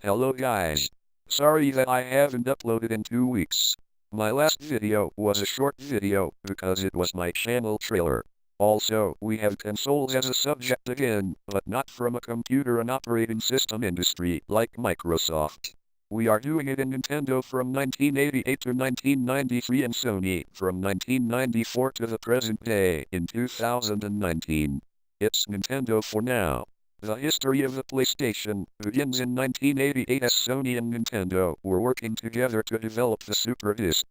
Hello guys. Sorry that I haven't uploaded in 2 weeks. My last video was a short video because it was my channel trailer. Also, we have consoles as a subject again, but not from a computer and operating system industry like Microsoft. We are doing it in Nintendo from 1988 to 1993 and Sony from 1994 to the present day in 2019. It's Nintendo for now. The history of the PlayStation begins in 1988 as Sony and Nintendo were working together to develop the Super Disc.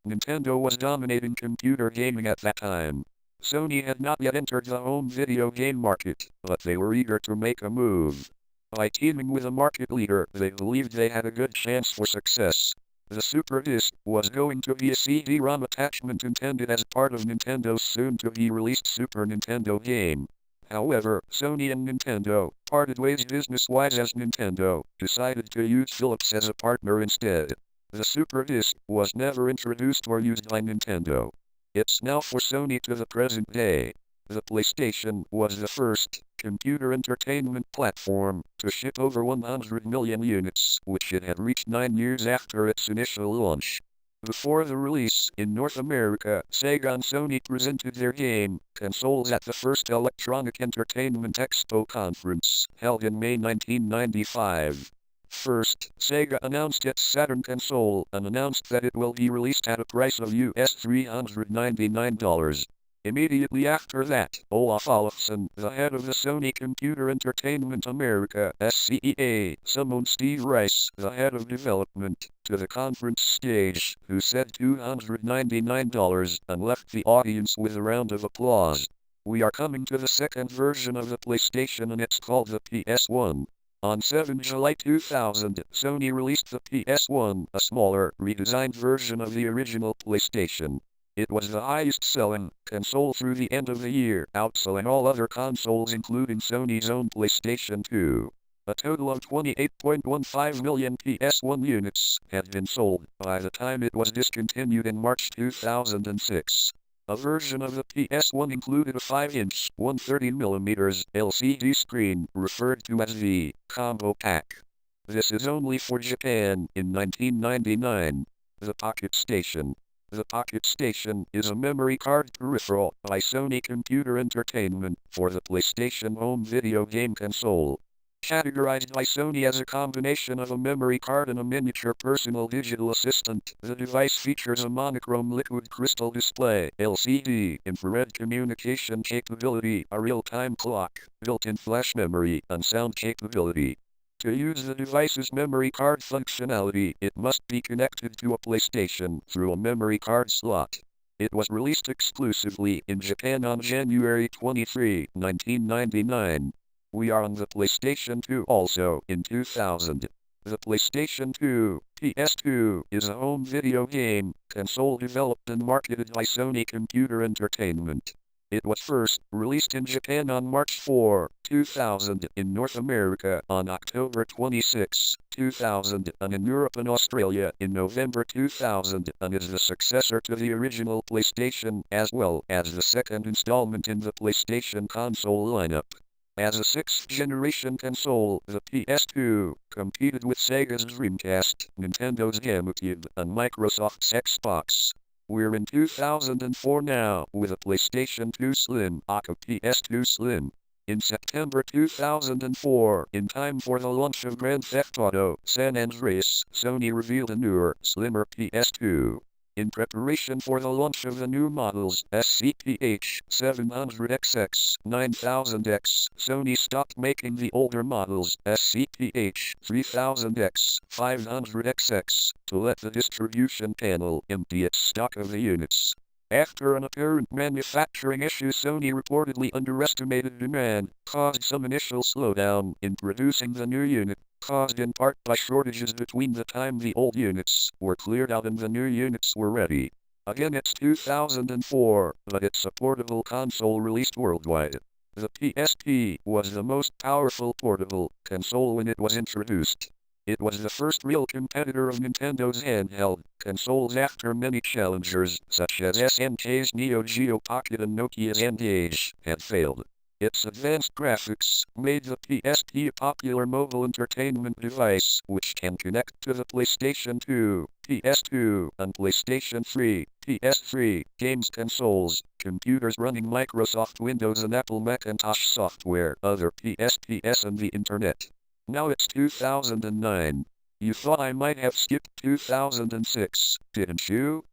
Nintendo was dominating computer gaming at that time. Sony had not yet entered the home video game market, but they were eager to make a move. By teaming with a market leader, they believed they had a good chance for success. The Super Disc was going to be a CD-ROM attachment intended as part of Nintendo's soon-to-be-released Super Nintendo game. However, Sony and Nintendo parted ways business-wise as Nintendo decided to use Philips as a partner instead. The Super Disc was never introduced or used by Nintendo. It's now for Sony to the present day. The PlayStation was the first computer entertainment platform to ship over 100 million units, which it had reached 9 years after its initial launch. Before the release in North America, Sega and Sony presented their game consoles at the first Electronic Entertainment Expo conference, held in May 1995. First, Sega announced its Saturn console and announced that it will be released at a price of US $399. Immediately after that, Olaf Olafsson, the head of the Sony Computer Entertainment America (SCEA), summoned Steve Rice, the head of development, to the conference stage, who said $299 and left the audience with a round of applause. We are coming to the second version of the PlayStation and it's called the PS1. On 7 July 2000, Sony released the PS1, a smaller, redesigned version of the original PlayStation. It was the highest-selling console through the end of the year, outselling all other consoles including Sony's own PlayStation 2. A total of 28.15 million PS1 units had been sold by the time it was discontinued in March 2006. A version of the PS1 included a 5-inch, 130mm LCD screen referred to as the Combo Pack. This is only for Japan in 1999. The Pocketstation. The Pocketstation is a memory card peripheral by Sony Computer Entertainment for the PlayStation home video game console. Categorized by Sony as a combination of a memory card and a miniature personal digital assistant, the device features a monochrome liquid crystal display, LCD, infrared communication capability, a real-time clock, built-in flash memory, and sound capability. To use the device's memory card functionality, it must be connected to a PlayStation through a memory card slot. It was released exclusively in Japan on January 23, 1999. We are on the PlayStation 2 also in 2000. The PlayStation 2, PS2, is a home video game console developed and marketed by Sony Computer Entertainment. It was first released in Japan on March 4, 2000, in North America on October 26, 2000, and in Europe and Australia in November 2000, and is the successor to the original PlayStation as well as the second installment in the PlayStation console lineup. As a sixth-generation console, the PS2 competed with Sega's Dreamcast, Nintendo's GameCube, and Microsoft's Xbox. We're in 2004 now, with a PlayStation 2 Slim, aka PS2 Slim. In September 2004, in time for the launch of Grand Theft Auto San Andreas, Sony revealed a newer, slimmer PS2. In preparation for the launch of the new models, SCPH 700XX, 9000X, Sony stopped making the older models, SCPH 3000X, 500XX, to let the distribution panel empty its stock of the units. After an apparent manufacturing issue, Sony reportedly underestimated demand, caused some initial slowdown in producing the new unit, caused in part by shortages between the time the old units were cleared out and the new units were ready. Again, it's 2004, but it's a portable console released worldwide. The PSP was the most powerful portable console when it was introduced. It was the first real competitor of Nintendo's handheld consoles after many challengers, such as SNK's Neo Geo Pocket and Nokia's N-Gage, had failed. Its advanced graphics made the PSP a popular mobile entertainment device which can connect to the PlayStation 2, PS2, and PlayStation 3, PS3, games consoles, computers running Microsoft Windows and Apple Macintosh software, other PSPs and the internet. Now it's 2009. You thought I might have skipped 2006, didn't you?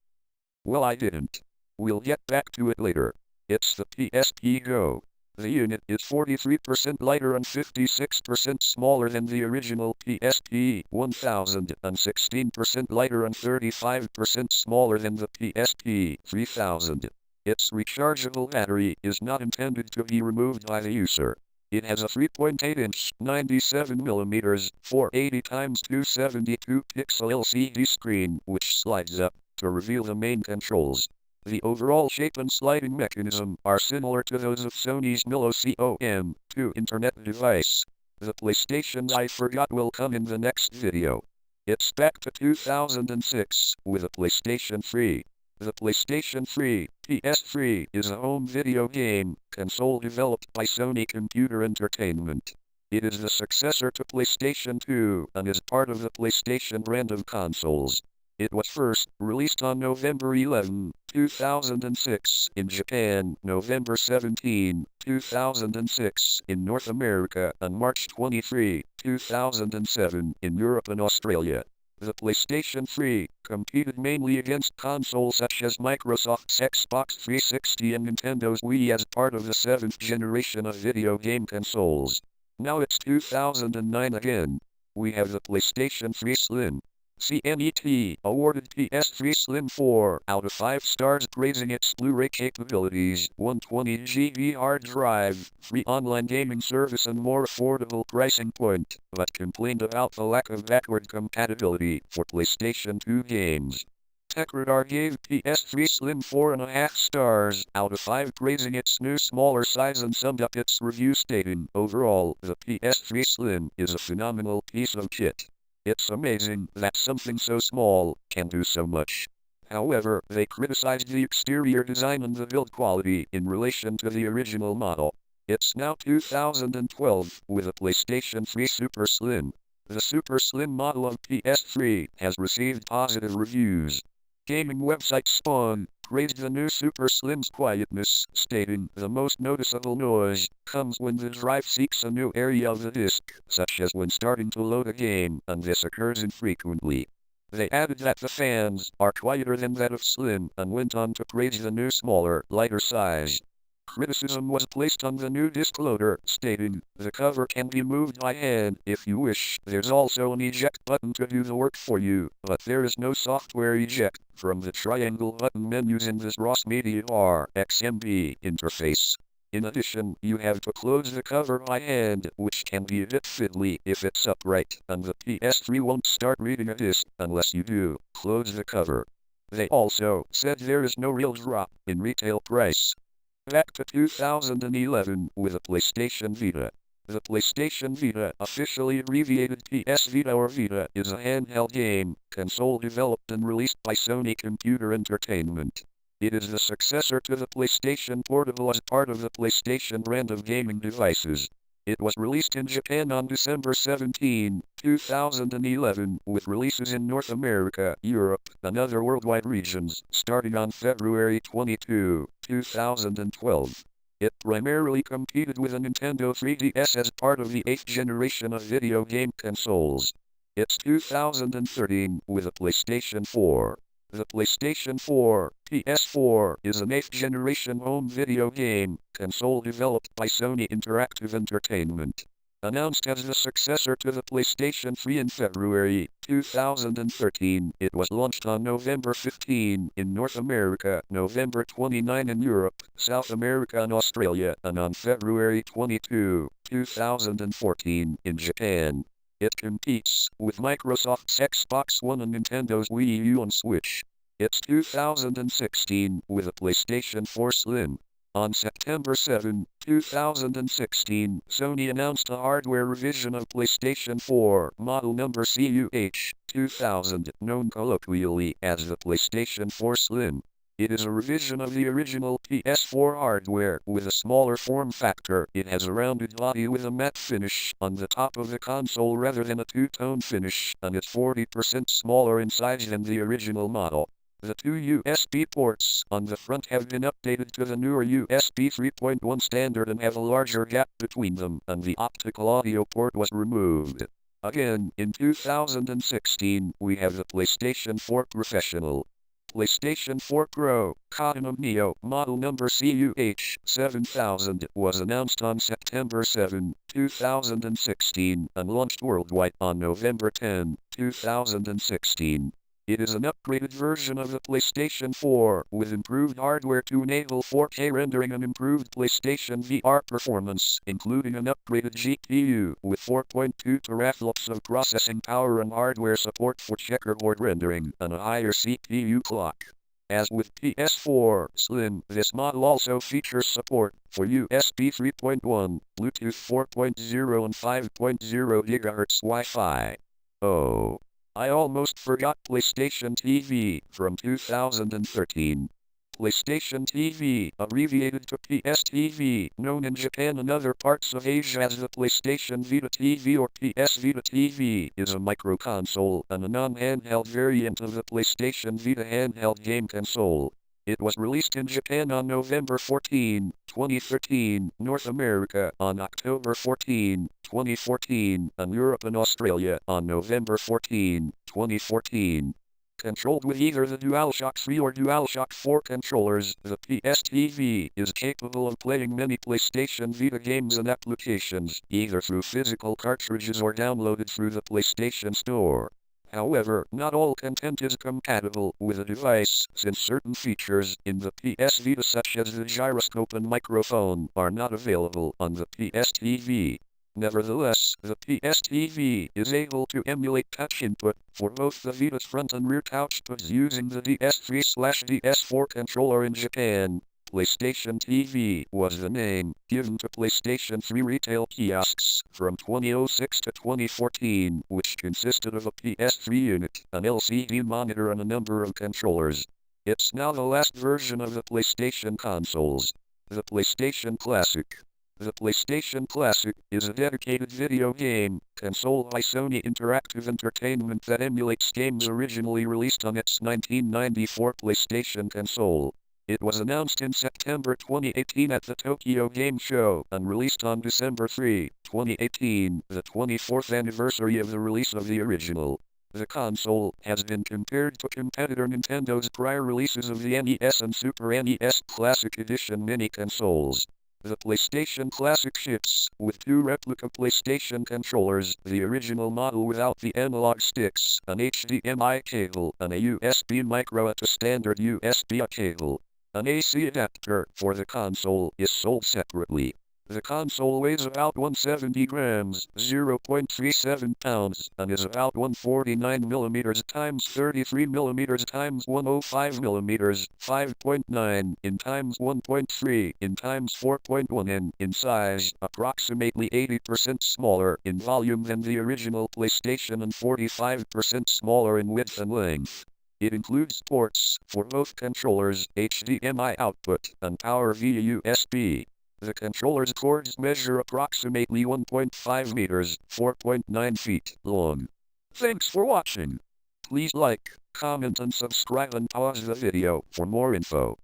Well, I didn't. We'll get back to it later. It's the PSP GO. The unit is 43% lighter and 56% smaller than the original PSP 1000 and 16% lighter and 35% smaller than the PSP 3000. Its rechargeable battery is not intended to be removed by the user. It has a 3.8-inch, 97mm, 480x272 pixel LCD screen which slides up to reveal the main controls. The overall shape and sliding mechanism are similar to those of Sony's Milo COM2 internet device. The PlayStation I forgot will come in the next video. It's back to 2006 with a PlayStation 3. The PlayStation 3, PS3, is a home video game console developed by Sony Computer Entertainment. It is the successor to PlayStation 2 and is part of the PlayStation brand of consoles. It was first released on November 11, 2006 in Japan, November 17, 2006 in North America, and March 23, 2007 in Europe and Australia. The PlayStation 3 competed mainly against consoles such as Microsoft's Xbox 360 and Nintendo's Wii as part of the 7th generation of video game consoles. Now it's 2009 again. We have the PlayStation 3 Slim. CNET awarded PS3 Slim 4 out of 5 stars, praising its Blu-ray capabilities, 120GB hard drive, free online gaming service and more affordable pricing point, but complained about the lack of backward compatibility for PlayStation 2 games. TechRadar gave PS3 Slim 4.5 stars out of 5, praising its new smaller size and summed up its review stating, "Overall, the PS3 Slim is a phenomenal piece of kit. It's amazing that something so small can do so much." However, they criticized the exterior design and the build quality in relation to the original model. It's now 2012 with a PlayStation 3 Super Slim. The Super Slim model of PS3 has received positive reviews. Gaming website Spawn praised the new Super Slim's quietness, stating, "The most noticeable noise comes when the drive seeks a new area of the disk, such as when starting to load a game, and this occurs infrequently." They added that the fans are quieter than that of Slim and went on to praise the new smaller, lighter size. Criticism was placed on the new disc loader, stating, "The cover can be moved by hand if you wish. There's also an eject button to do the work for you, but there is no software eject from the triangle button menus in this ROS Media RXMB interface. In addition, you have to close the cover by hand, which can be a bit fiddly if it's upright, and the PS3 won't start reading a disc unless you do close the cover." They also said there is no real drop in retail price. Back to 2011 with a PlayStation Vita. The PlayStation Vita, officially abbreviated PS Vita or Vita, is a handheld game console developed and released by Sony Computer Entertainment. It is the successor to the PlayStation Portable as part of the PlayStation brand of gaming devices. It was released in Japan on December 17, 2011, with releases in North America, Europe, and other worldwide regions, starting on February 22, 2012. It primarily competed with a Nintendo 3DS as part of the 8th generation of video game consoles. It's 2013 with a PlayStation 4. The PlayStation 4, PS4, is an 8th generation home video game console developed by Sony Interactive Entertainment. Announced as the successor to the PlayStation 3 in February 2013, it was launched on November 15 in North America, November 29 in Europe, South America and Australia, and on February 22, 2014 in Japan. It competes with Microsoft's Xbox One and Nintendo's Wii U and Switch. It's 2016 with a PlayStation 4 Slim. On September 7, 2016, Sony announced a hardware revision of PlayStation 4 model number CUH 2000, known colloquially as the PlayStation 4 Slim. It is a revision of the original PS4 hardware with a smaller form factor. It has a rounded body with a matte finish on the top of the console rather than a two-tone finish, and it's 40% smaller in size than the original model. The two USB ports on the front have been updated to the newer USB 3.1 standard and have a larger gap between them, and the optical audio port was removed. Again, in 2016, we have the PlayStation 4 Professional. PlayStation 4 Pro, Cottonum Neo, model number CUH7000 was announced on September 7, 2016, and launched worldwide on November 10, 2016. It is an upgraded version of the PlayStation 4, with improved hardware to enable 4K rendering and improved PlayStation VR performance, including an upgraded GPU with 4.2 teraflops of processing power and hardware support for checkerboard rendering, and a higher CPU clock. As with PS4 Slim, this model also features support for USB 3.1, Bluetooth 4.0 and 5.0 GHz Wi-Fi. Oh, I almost forgot PlayStation TV from 2013. PlayStation TV, abbreviated to PS TV, known in Japan and other parts of Asia as the PlayStation Vita TV or PS Vita TV, is a microconsole and a non-handheld variant of the PlayStation Vita handheld game console. It was released in Japan on November 14, 2013, North America on October 14, 2014, and Europe and Australia on November 14, 2014. Controlled with either the DualShock 3 or DualShock 4 controllers, the PS TV is capable of playing many PlayStation Vita games and applications, either through physical cartridges or downloaded through the PlayStation Store. However, not all content is compatible with the device, since certain features in the PS Vita such as the gyroscope and microphone are not available on the PS TV. Nevertheless, the PS TV is able to emulate touch input for both the Vita's front and rear touchpads using the DS3/DS4 controller in Japan. PlayStation TV was the name given to PlayStation 3 retail kiosks from 2006 to 2014, which consisted of a PS3 unit, an LCD monitor and a number of controllers. It's now the last version of the PlayStation consoles. The PlayStation Classic. The PlayStation Classic is a dedicated video game console by Sony Interactive Entertainment that emulates games originally released on its 1994 PlayStation console. It was announced in September 2018 at the Tokyo Game Show and released on December 3, 2018, the 24th anniversary of the release of the original. The console has been compared to competitor Nintendo's prior releases of the NES and Super NES Classic Edition mini-consoles. The PlayStation Classic ships with two replica PlayStation controllers, the original model without the analog sticks, an HDMI cable, and a USB micro at a standard USB cable. An AC adapter for the console is sold separately. The console weighs about 170 grams, 0.37 pounds, and is about 149 mm x 33 mm x 105 mm, 5.9 in x 1.3 in x 4.1 in size, approximately 80% smaller in volume than the original PlayStation and 45% smaller in width and length. It includes ports for both controllers, HDMI output, and power via USB. The controller's cords measure approximately 1.5 meters, 4.9 feet long. Thanks for watching. Please like, comment and subscribe and pause the video for more info.